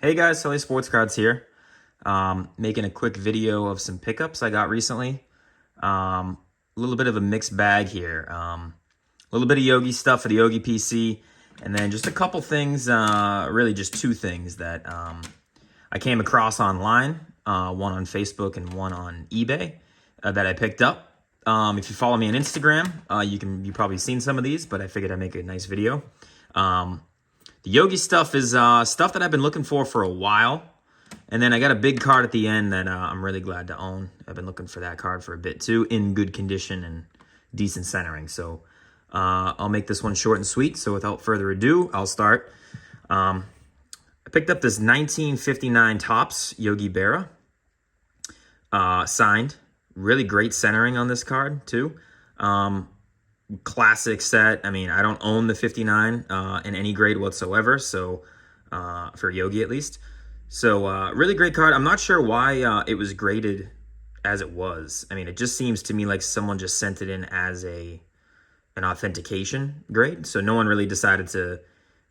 Hey guys, Sully Sports Cards here. Making a quick video of some pickups I got recently. A little bit of a mixed bag here. A little bit of Yogi stuff for the Yogi PC, and then just a couple things, really just two things that I came across online, one on Facebook and one on eBay that I picked up. If you follow me on Instagram, you probably seen some of these, but I figured I'd make a nice video. The Yogi stuff is stuff that I've been looking for a while. And then I got a big card at the end that I'm really glad to own. I've been looking for that card for a bit too, in good condition and decent centering. So I'll make this one short and sweet. So without further ado, I'll start. I picked up this 1959 Topps Yogi Berra. Signed. Really great centering on this card too. Classic set. I mean, I don't own the 59 in any grade whatsoever, so for Yogi at least. So really great card. I'm not sure why it was graded as it was. I mean, it just seems to me like someone just sent it in as an authentication grade. So no one really decided to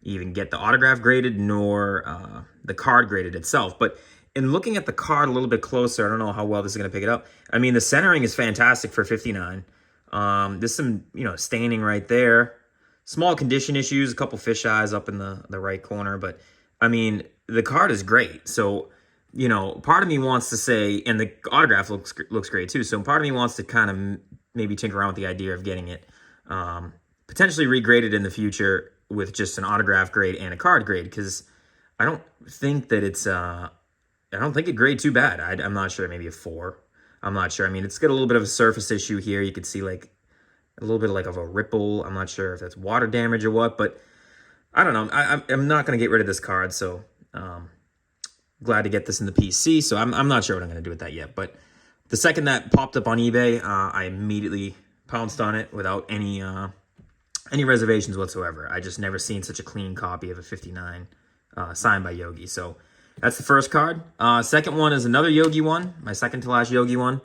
even get the autograph graded nor the card graded itself. But in looking at the card a little bit closer, I don't know how well this is going to pick it up. I mean, the centering is fantastic for 59. There's some, staining right there. Small condition issues, a couple fisheyes up in the right corner. But, I mean, the card is great. So, part of me wants to say, and the autograph looks great too. So part of me wants to kind of maybe tinker around with the idea of getting it potentially regraded in the future with just an autograph grade and a card grade. Because I don't think that it's, I don't think it grade too bad. I'm not sure, maybe a 4. I'm not sure. I mean, it's got a little bit of a surface issue here. You could see like a little bit of a ripple. I'm not sure if that's water damage or what, but I don't know. I'm not going to get rid of this card, so glad to get this in the PC. So I'm not sure what I'm going to do with that yet. But the second that popped up on eBay, I immediately pounced on it without any reservations whatsoever. I just never seen such a clean copy of a 59 signed by Yogi. So that's the first card. Second one is another Yogi one, my second to last Yogi one.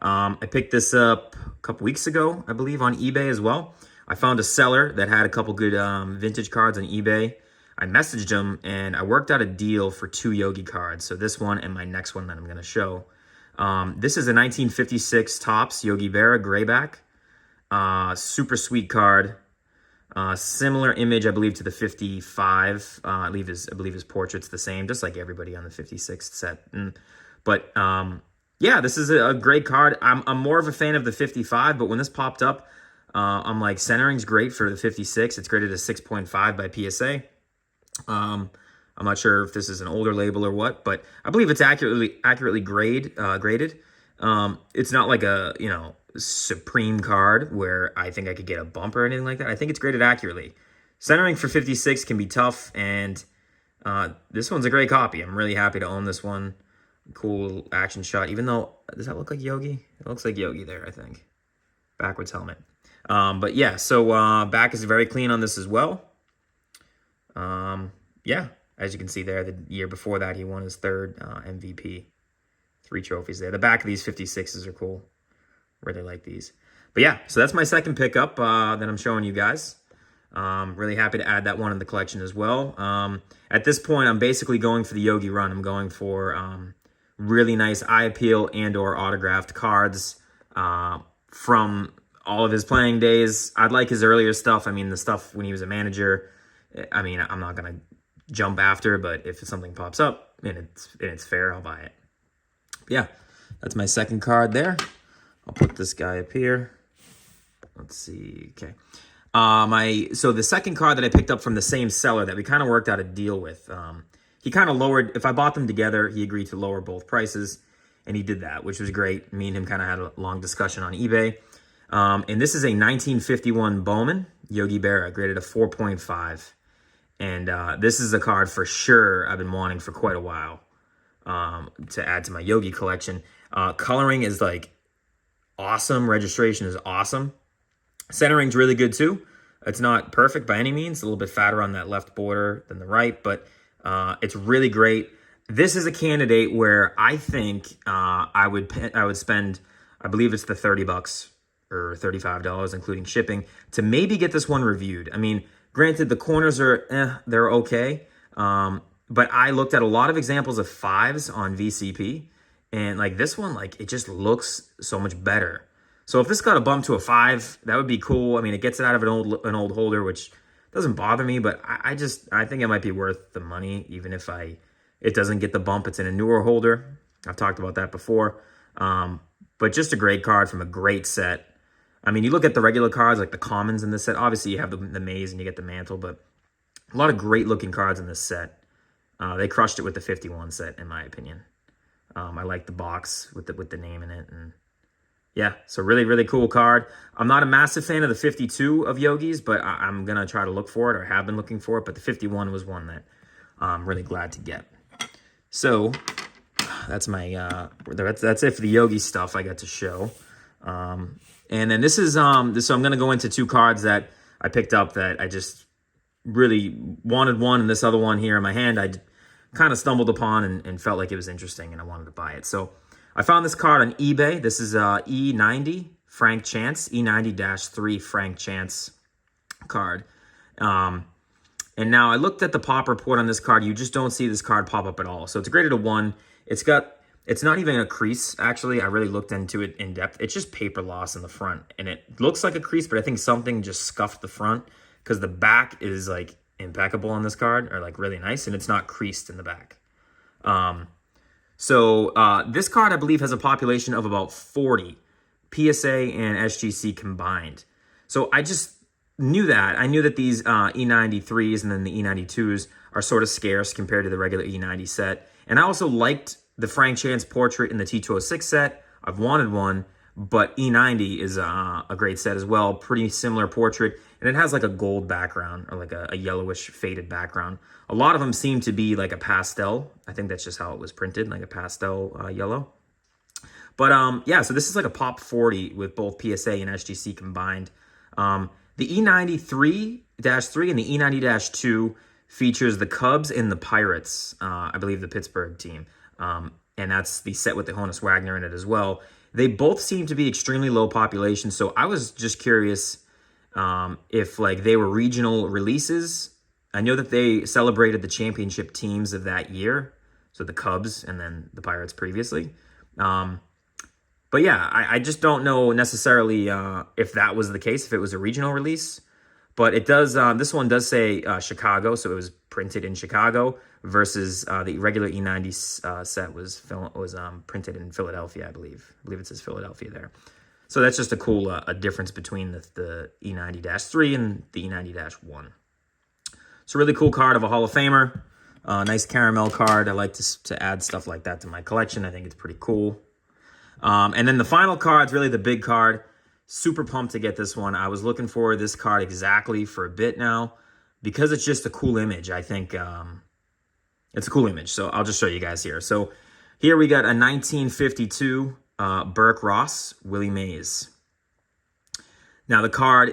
I picked this up a couple weeks ago, I believe, on eBay as well. I found a seller that had a couple good vintage cards on eBay. I messaged him, and I worked out a deal for 2 Yogi cards. So this one and my next one that I'm going to show. This is a 1956 Topps Yogi Berra Grayback. Super sweet card. Similar image, I believe, to the 55. I believe his portrait's the same, just like everybody on the 56th set. But yeah, this is a great card. I'm more of a fan of the 55, but when this popped up, I'm like, centering's great for the 56. It's graded as 6.5 by PSA. I'm not sure if this is an older label or what, but I believe it's accurately graded. It's not like a supreme card where I think I could get a bump or anything like that. I think it's graded accurately. Centering for 56 can be tough, and this one's a great copy. I'm really happy to own this one. Cool action shot, even though, does that look like Yogi? It looks like Yogi there, I think. Backwards helmet. But yeah, so back is very clean on this as well. Yeah, as you can see there, the year before that, he won his 3rd MVP. 3 trophies there. The back of these 56s are cool. Really like these. But yeah, so that's my second pickup that I'm showing you guys. Really happy to add that one in the collection as well. At this point, I'm basically going for the Yogi run. I'm going for really nice eye appeal and or autographed cards from all of his playing days. I'd like his earlier stuff. I mean, the stuff when he was a manager, I mean, I'm not going to jump after, but if something pops up and it's fair, I'll buy it. Yeah, that's my second card there. I'll put this guy up here. Let's see. Okay. So the second card that I picked up from the same seller that we kind of worked out a deal with, he kind of lowered, if I bought them together, he agreed to lower both prices, and he did that, which was great. Me and him kind of had a long discussion on eBay. And this is a 1951 Bowman Yogi Berra, graded a 4.5. And this is a card for sure I've been wanting for quite a while to add to my Yogi collection. Coloring is like awesome. Registration is awesome. Centering's really good too. It's not perfect by any means. A little bit fatter on that left border than the right, but it's really great. This is a candidate where I think I would spend, I believe it's the $30 or $35, including shipping, to maybe get this one reviewed. I mean, granted, the corners are, they're okay. But I looked at a lot of examples of 5s on VCP, and like this one, like it just looks so much better. So if this got a bump to a 5, that would be cool. I mean, it gets it out of an old holder, which doesn't bother me, but I think it might be worth the money, even if it doesn't get the bump. It's in a newer holder. I've talked about that before. But just a great card from a great set. I mean, you look at the regular cards, like the commons in this set. Obviously, you have the Mays and you get the Mantle, but a lot of great looking cards in this set. They crushed it with the 51 set, in my opinion. I like the box with the name in it, and yeah, so really, really cool card. I'm not a massive fan of the 52 of Yogi's, but I'm going to try to look for it, or have been looking for it. But the 51 was one that I'm really glad to get. So that's my, that's it for the Yogi stuff I got to show. And then this is, so I'm going to go into 2 cards that I picked up that I just really wanted one, and this other one here in my hand, I kind of stumbled upon and felt like it was interesting, and I wanted to buy it. So I found this card on eBay. This is E90 Frank Chance, E90-3 Frank Chance card. And now I looked at the pop report on this card. You just don't see this card pop up at all. So it's graded a 1. It's not even a crease, actually. I really looked into it in depth. It's just paper loss in the front, and it looks like a crease, but I think something just scuffed the front, because the back is like impeccable on this card, or like really nice, and it's not creased in the back. So this card, I believe, has a population of about 40, PSA and SGC combined. So I just knew that. I knew that these E93s and then the E92s are sort of scarce compared to the regular E90 set. And I also liked the Frank Chance portrait in the T206 set. I've wanted one, but E90 is a great set as well. Pretty similar portrait. And it has like a gold background, or like a yellowish faded background. A lot of them seem to be like a pastel. I think that's just how it was printed, like a pastel yellow. But yeah, so this is like a pop 40 with both PSA and SGC combined. The E93-3 and the E90-2 features the Cubs and the Pirates, I believe the Pittsburgh team. And that's the set with the Honus Wagner in it as well. They both seem to be extremely low population, so I was just curious if like they were regional releases. I know that they celebrated the championship teams of that year, so the Cubs and then the Pirates previously. But yeah, I just don't know necessarily if that was the case, if it was a regional release. But it does. This one does say Chicago, so it was printed in Chicago, versus the regular E90 set was printed in Philadelphia, I believe. I believe it says Philadelphia there. So that's just a cool a difference between the E90-3 and the E90-1. It's a really cool card of a Hall of Famer. Nice caramel card. I like to add stuff like that to my collection. I think it's pretty cool. And then the final card's really the big card. Super pumped to get this one. I was looking for this card exactly for a bit now, because it's just a cool image. I think it's a cool image. So I'll just show you guys here. So here we got a 1952 Burke Ross, Willie Mays. Now the card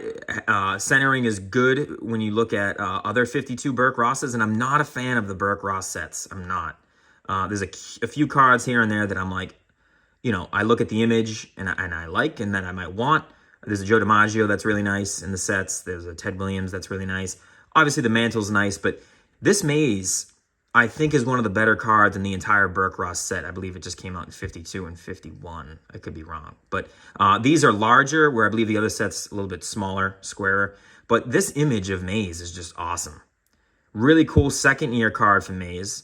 centering is good when you look at other 52 Burke Rosses, and I'm not a fan of the Burke Ross sets. I'm not. There's a few cards here and there that I'm like, you know, I look at the image and I like, and then I might want. There's a Joe DiMaggio that's really nice in the sets. There's a Ted Williams that's really nice. Obviously, the Mantle's nice, but this Mays, I think, is one of the better cards in the entire Burke Ross set. I believe it just came out in 52 and 51. I could be wrong. But these are larger, where I believe the other set's a little bit smaller, squarer. But this image of Mays is just awesome. Really cool second-year card from Mays.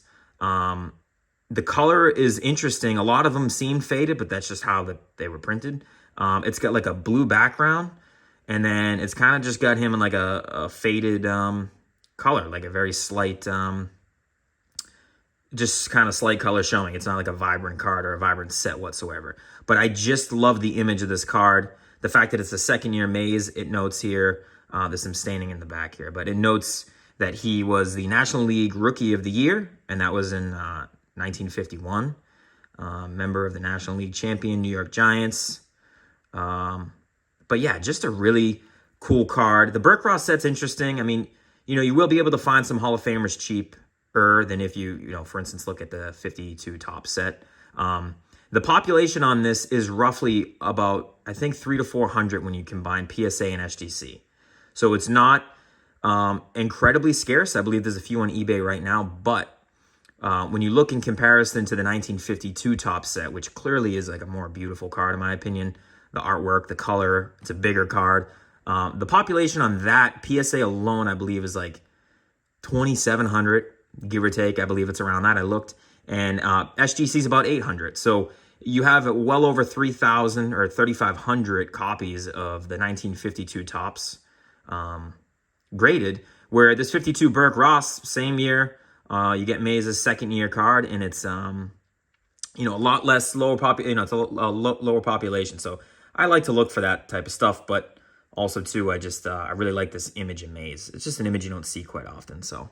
The color is interesting. A lot of them seem faded, but that's just how they were printed. It's got like a blue background, and then it's kind of just got him in like a faded color, like a very slight, just kind of slight color showing. It's not like a vibrant card or a vibrant set whatsoever. But I just love the image of this card. The fact that it's a second-year Mays, it notes here, there's some staining in the back here, but it notes that he was the National League Rookie of the Year, and that was in 1951, member of the National League champion New York Giants. But yeah, just a really cool card. The Burke Ross set's interesting. I mean, you know, you will be able to find some Hall of Famers cheaper than if you know, for instance, look at the 52 top set. The population on this is roughly about, I think, 300 to 400 when you combine PSA and SGC. So it's not incredibly scarce. I believe there's a few on eBay right now, but when you look in comparison to the 1952 top set, which clearly is like a more beautiful card in my opinion, the artwork, the color, it's a bigger card. The population on that PSA alone, I believe, is like 2,700, give or take. I believe it's around that. I looked, and SGC is about 800. So you have well over 3,000 or 3,500 copies of the 1952 tops graded. Where this 52 Burke Ross, same year, you get Mays' second year card, and it's you know, a lot less lower it's a lower population. So I like to look for that type of stuff, but also too, I really like this image in Mays. It's just an image you don't see quite often. So,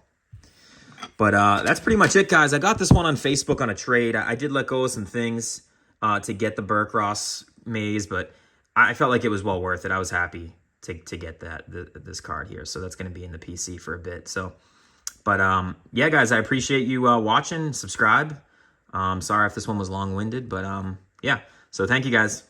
but that's pretty much it, guys. I got this one on Facebook on a trade. I did let go of some things to get the Burke Ross Mays, but I felt like it was well worth it. I was happy to get this card here. So that's going to be in the PC for a bit. So, but yeah, guys, I appreciate you watching. Subscribe. Sorry if this one was long-winded, but yeah. So thank you, guys.